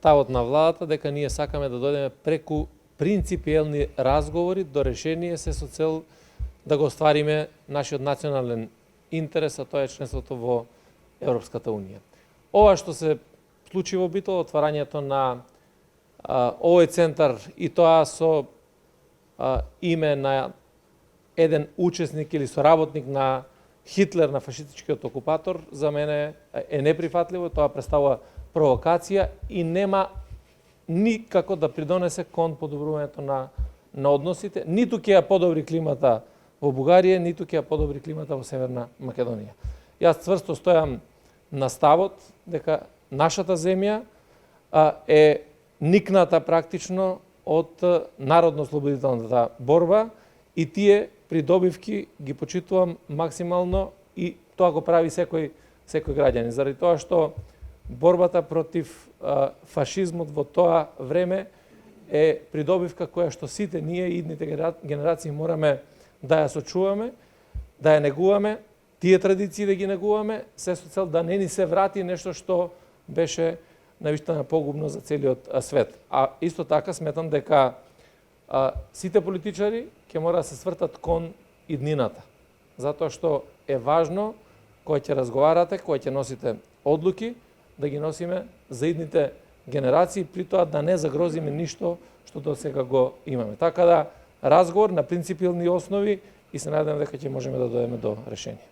ставот на владата дека ние сакаме да дојдеме преку принципиелни разговори до решение се со цел да го оствариме нашиот национален интерес, а тоа е членството во Европската унија. Ова што се случи во Битол, отварањето на овој центар и тоа со име на еден учесник или соработник на Хитлер, на фашистичкиот окупатор, за мене е неприфатливо, тоа представува провокација и нема никако да придонесе кон подобрувањето на односите, ниту ќе ја подобри климата во Бугарија, ниту ќе ја подобри климата во Северна Македонија. Јас цврсто стојам на ставот дека нашата земја е никната практично од народно-ослободителната борба и тие придобивки ги почитувам максимално и тоа го прави секој граѓанин. Заради тоа што борбата против фашизмот во тоа време е придобивка која што сите ние и идните генерации мораме да ја сочуваме, да ја негуваме, тие традиции да ги негуваме, се со цел да не ни се врати нешто што беше навистина погубно за целиот свет. А исто така сметам дека сите политичари ќе мора да се свртат кон иднината. Затоа што е важно кога ќе разговарате, кога ќе носите одлуки, да ги носиме за идните генерации, при тоа да не загрозиме ништо што до сега го имаме. Така да разговор на принципилни основи и се надевам дека ќе можеме да дојдеме до решение.